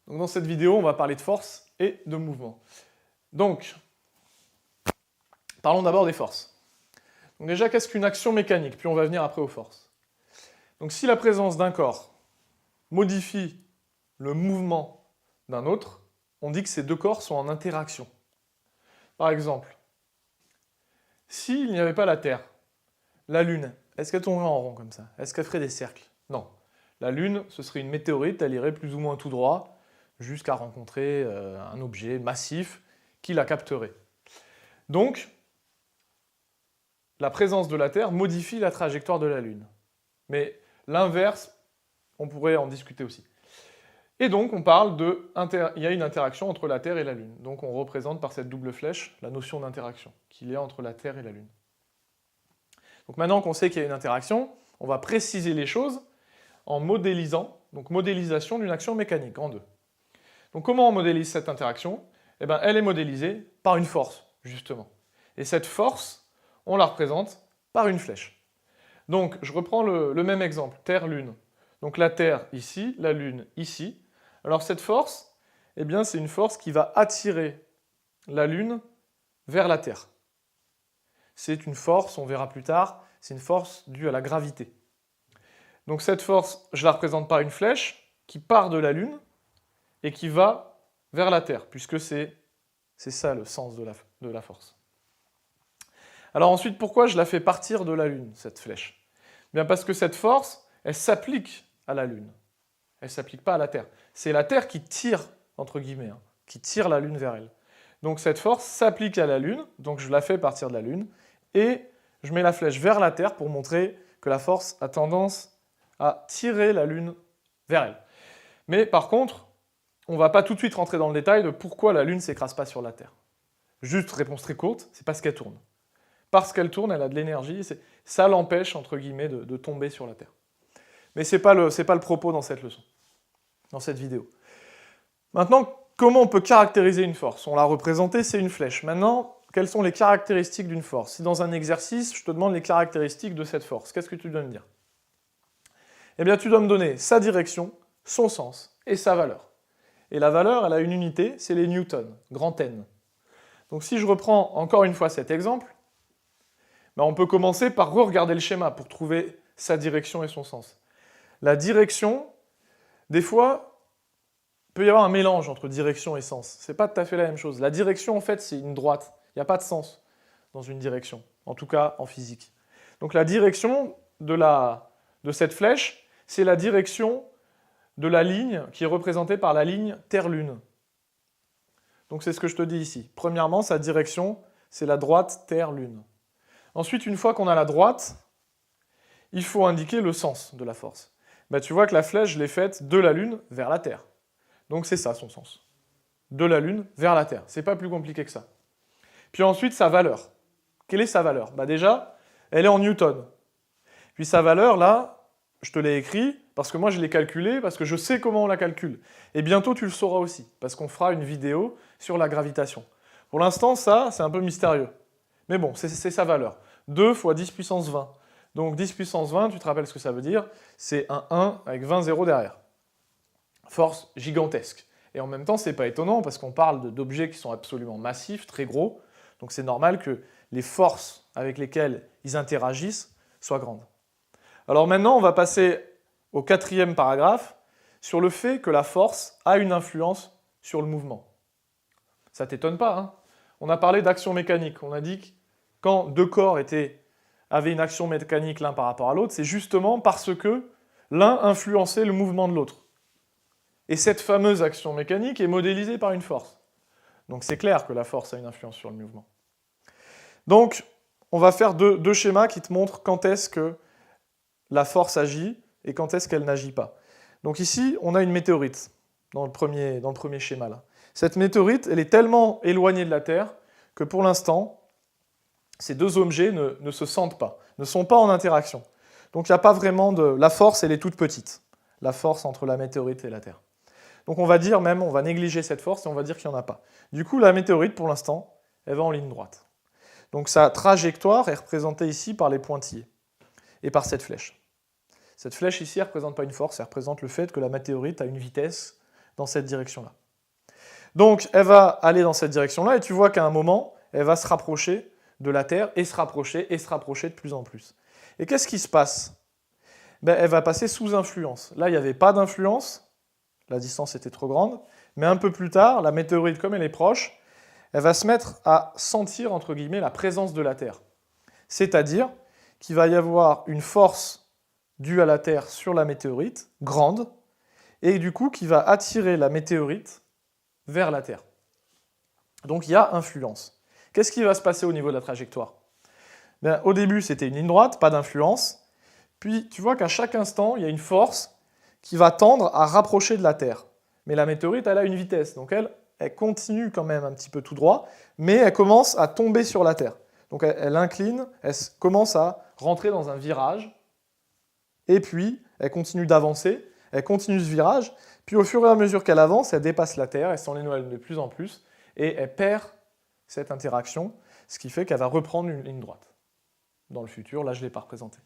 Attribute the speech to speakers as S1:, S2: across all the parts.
S1: Donc dans cette vidéo, on va parler de force et de mouvement. Donc, parlons d'abord des forces. Donc déjà, qu'est-ce qu'une action mécanique? Puis on va venir après aux forces. Donc si la présence d'un corps modifie le mouvement d'un autre, on dit que ces deux corps sont en interaction. Par exemple, s'il n'y avait pas la Terre, la Lune, est-ce qu'elle tournerait en rond comme ça? Est-ce qu'elle ferait des cercles? Non. La Lune, ce serait une météorite, elle irait plus ou moins tout droit, jusqu'à rencontrer un objet massif qui la capterait. Donc, la présence de la Terre modifie la trajectoire de la Lune. Mais l'inverse, on pourrait en discuter aussi. Et donc, on parle il y a une interaction entre la Terre et la Lune. Donc, on représente par cette double flèche la notion d'interaction qu'il y a entre la Terre et la Lune. Donc maintenant qu'on sait qu'il y a une interaction, on va préciser les choses en modélisant, donc modélisation d'une action mécanique, en deux. Donc comment on modélise cette interaction? Eh bien, elle est modélisée par une force, justement. Et cette force, on la représente par une flèche. Donc, je reprends le même exemple, Terre-Lune. Donc la Terre ici, la Lune ici. Alors cette force, eh bien, c'est une force qui va attirer la Lune vers la Terre. C'est une force, on verra plus tard, c'est une force due à la gravité. Donc cette force, je la représente par une flèche qui part de la Lune et qui va vers la Terre, puisque c'est ça le sens de la force. Alors ensuite, pourquoi je la fais partir de la Lune, cette flèche? Bien parce que cette force, elle s'applique à la Lune. Elle ne s'applique pas à la Terre. C'est la Terre qui tire, entre guillemets, qui tire la Lune vers elle. Donc cette force s'applique à la Lune, donc je la fais partir de la Lune, et je mets la flèche vers la Terre pour montrer que la force a tendance à tirer la Lune vers elle. Mais par contre, on ne va pas tout de suite rentrer dans le détail de pourquoi la Lune ne s'écrase pas sur la Terre. Juste réponse très courte, c'est parce qu'elle tourne. Parce qu'elle tourne, elle a de l'énergie, ça l'empêche, entre guillemets, de tomber sur la Terre. Mais ce n'est pas le propos dans cette leçon, dans cette vidéo. Maintenant, comment on peut caractériser une force? On l'a représentée, c'est une flèche. Maintenant, quelles sont les caractéristiques d'une force? Si dans un exercice, je te demande les caractéristiques de cette force, qu'est-ce que tu dois me dire? Eh bien, tu dois me donner sa direction, son sens et sa valeur. Et la valeur, elle a une unité, c'est les newtons, grand N. Donc si je reprends encore une fois cet exemple, ben on peut commencer par re-regarder le schéma pour trouver sa direction et son sens. La direction, des fois, il peut y avoir un mélange entre direction et sens. C'est pas tout à fait la même chose. La direction, en fait, c'est une droite. Il n'y a pas de sens dans une direction, en tout cas en physique. Donc la direction de cette flèche, c'est la direction de la ligne qui est représentée par la ligne Terre-Lune. Donc c'est ce que je te dis ici. Premièrement, sa direction, c'est la droite Terre-Lune. Ensuite, une fois qu'on a la droite, il faut indiquer le sens de la force. Ben, tu vois que la flèche, je l'ai faite de la Lune vers la Terre. Donc c'est ça son sens. De la Lune vers la Terre. C'est pas plus compliqué que ça. Puis ensuite, sa valeur. Quelle est sa valeur? Ben déjà, elle est en newton. Puis sa valeur, là, je te l'ai écrit, parce que moi je l'ai calculé, parce que je sais comment on la calcule. Et bientôt tu le sauras aussi, parce qu'on fera une vidéo sur la gravitation. Pour l'instant, ça, c'est un peu mystérieux. Mais bon, c'est sa valeur. 2 fois 10 puissance 20. Donc 10 puissance 20, tu te rappelles ce que ça veut dire? C'est un 1 avec 20 zéros derrière. Force gigantesque. Et en même temps, c'est pas étonnant, parce qu'on parle d'objets qui sont absolument massifs, très gros. Donc c'est normal que les forces avec lesquelles ils interagissent soient grandes. Alors maintenant, on va passer au 4e paragraphe, sur le fait que la force a une influence sur le mouvement. Ça t'étonne pas, hein? On a parlé d'action mécanique. On a dit que quand deux corps avaient une action mécanique l'un par rapport à l'autre, c'est justement parce que l'un influençait le mouvement de l'autre. Et cette fameuse action mécanique est modélisée par une force. Donc c'est clair que la force a une influence sur le mouvement. Donc, on va faire deux schémas qui te montrent quand est-ce que la force agit et quand est-ce qu'elle n'agit pas. Donc ici, on a une météorite, dans le premier schéma là. Cette météorite, elle est tellement éloignée de la Terre que pour l'instant, ces deux objets ne se sentent pas, ne sont pas en interaction. Donc il n'y a pas vraiment la force, elle est toute petite, la force entre la météorite et la Terre. Donc on va dire même, on va négliger cette force et on va dire qu'il n'y en a pas. Du coup, la météorite, pour l'instant, elle va en ligne droite. Donc sa trajectoire est représentée ici par les pointillés et par cette flèche. Cette flèche ici, elle ne représente pas une force, elle représente le fait que la météorite a une vitesse dans cette direction-là. Donc, elle va aller dans cette direction-là, et tu vois qu'à un moment, elle va se rapprocher de la Terre, et se rapprocher de plus en plus. Et qu'est-ce qui se passe? Ben, elle va passer sous influence. Là, il n'y avait pas d'influence, la distance était trop grande, mais un peu plus tard, la météorite, comme elle est proche, elle va se mettre à sentir, entre guillemets, la présence de la Terre. C'est-à-dire qu'il va y avoir une force due à la Terre sur la météorite, grande, et du coup qui va attirer la météorite vers la Terre. Donc il y a influence. Qu'est-ce qui va se passer au niveau de la trajectoire? Bien, au début, c'était une ligne droite, pas d'influence. Puis tu vois qu'à chaque instant, il y a une force qui va tendre à rapprocher de la Terre. Mais la météorite, elle a une vitesse, donc elle continue quand même un petit peu tout droit, mais elle commence à tomber sur la Terre. Donc elle incline, elle commence à rentrer dans un virage, et puis elle continue d'avancer, elle continue ce virage, puis au fur et à mesure qu'elle avance, elle dépasse la Terre, elle s'en éloigne de plus en plus, et elle perd cette interaction, ce qui fait qu'elle va reprendre une ligne droite. Dans le futur, là je ne l'ai pas représenté.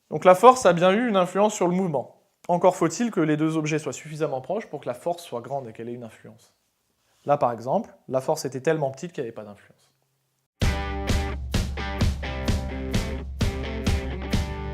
S1: Donc la force a bien eu une influence sur le mouvement. Encore faut-il que les deux objets soient suffisamment proches pour que la force soit grande et qu'elle ait une influence. Là par exemple, la force était tellement petite qu'il n'y avait pas d'influence.